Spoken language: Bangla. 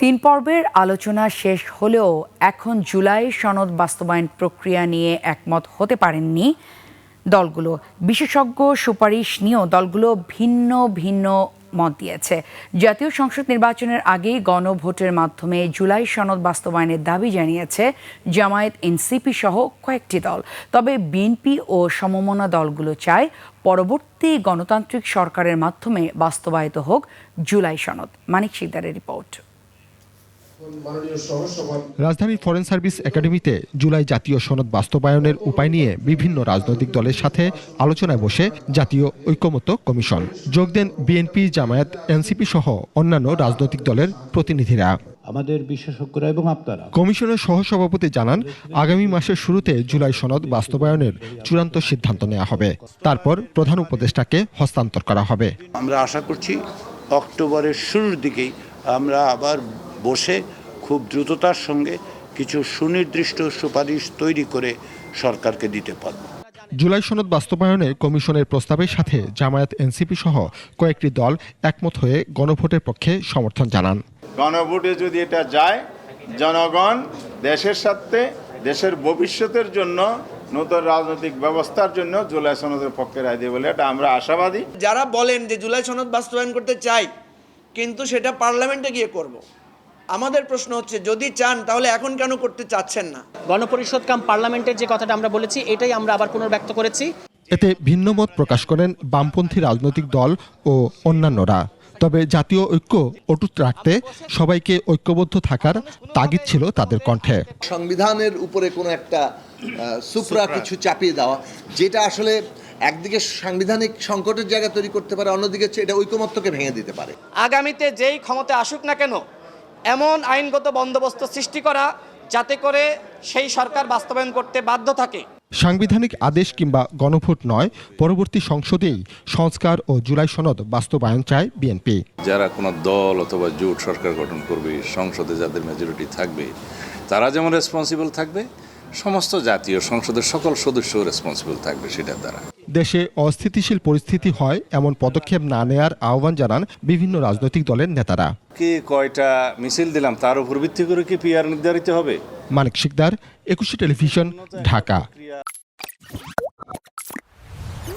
তিন পর্বের আলোচনা শেষ হলেও এখন জুলাই সনদ বাস্তবায়ন প্রক্রিয়া নিয়ে একমত হতে পারেননি দলগুলো। বিশেষজ্ঞ সুপারিশ নিয়েও দলগুলো ভিন্ন ভিন্ন মত দিয়েছে। জাতীয় সংসদ নির্বাচনের আগেই গণভোটের মাধ্যমে জুলাই সনদ বাস্তবায়নের দাবি জানিয়েছে জামায়াত, এনসিপি সহ কয়েকটি দল। তবে বিএনপি ও সমমনা দলগুলো চায় পরবর্তী গণতান্ত্রিক সরকারের মাধ্যমে বাস্তবায়িত হোক জুলাই সনদ। মানিক শিকদারের রিপোর্ট। রাজধানীর ফরেন সার্ভিস একাডেমিতে জুলাই জাতীয় সনদ বাস্তবায়নের উপায় নিয়ে বিভিন্ন রাজনৈতিক দলের সাথে আলোচনায় বসে জাতীয় ঐকমত্য কমিশন। যোগ দেন বিএনপি, জামায়াত, এনসিপি সহ অন্যান্য রাজনৈতিক দলের প্রতিনিধিরা। আমাদের বিশেষজ্ঞরা এবং আপনারা কমিশনের সহসভাপতি জানান, আগামী মাসের শুরুতে জুলাই সনদ বাস্তবায়নের চূড়ান্ত সিদ্ধান্ত নেওয়া হবে। তারপর প্রধান উপদেষ্টাকে হস্তান্তর করা হবে। আমরা আশা করছি অক্টোবরের শুরুর দিকেই আমরা আবার বসে খুব দ্রুততার সঙ্গে কিছু সুনির্দিষ্ট সুপারিশ তৈরি করে সরকারকে দিতে পারব। জুলাই সনদ বাস্তবায়নে কমিশনের প্রস্তাবের সাথে জামায়াত, এনসিপি সহ কয়েকটি দল একমত হয়ে গণভোটের পক্ষে সমর্থন জানান। গণভোটে যদি এটা যায়, জনগণ দেশের সাথে দেশের ভবিষ্যতের জন্য, নতুন রাজনৈতিক ব্যবস্থার জন্য জুলাই সনদের পক্ষে রায় দেবে বলে এটা আমরা আশাবাদী। যারা বলেন যে জুলাই সনদ বাস্তবায়ন করতে চাই কিন্তু সেটা পার্লামেন্টে গিয়ে করব, আমাদের প্রশ্ন হচ্ছে যদি চান তাহলে এখন কেন করতে চাচ্ছেন না? গণপরিষদ কাম পার্লামেন্টের যে কথাটা আমরা বলেছি এটাই আমরা আবার পুনর্ব্যক্ত করেছি। এতে ভিন্ন মত প্রকাশ করেন বামপন্থী রাজনৈতিক দল ও অন্যান্যরা। তবে জাতীয় ঐক্য অটুট রাখতে সবাইকে ঐক্যবদ্ধ থাকার তাগিদ ছিল তাদের কণ্ঠে। সংবিধানের উপরে কোনো একটা সুপ্রা কিছু চাপিয়ে দেওয়া, যেটা আসলে একদিকে সাংবিধানিক সংকটের জায়গা তৈরি করতে পারে, অন্যদিকে এটা ঐকমত্যকে ভেঙে দিতে পারে। আগামীতে যেই ক্ষমতা আসুক না কেন, এমন আইনগত বন্দোবস্ত সৃষ্টি করা যাতে করে সেই সরকার বাস্তবায়ন করতে বাধ্য থাকে। সাংবিধানিক আদেশ কিংবা গণভোট নয়, পরবর্তী সংসদেই সংস্কার ও জুলাই সনদ বাস্তবায়ন চায় বিএনপি। যারা কোনো দল অথবা জোট সরকার গঠন করবে, সংসদে যাদের মেজরিটি থাকবে তারা যেমন রেসপন্সিবল থাকবে, সমস্ত জাতীয় সংসদের সকল সদস্য রেসপন্সিবল থাকবে সেটার দ্বারা। দেশে অস্থিতিশীল পরিস্থিতি হয় এমন পদক্ষেপ না নেয়ার আহ্বান জানান বিভিন্ন রাজনৈতিক দলের নেতারা। কে কয়টা মিছিল দিলাম তার উপর ভিত্তি করে কি পিআর নির্ধারিত হবে? মানিক শিকদার, 21 টেলিভিশন, ঢাকা।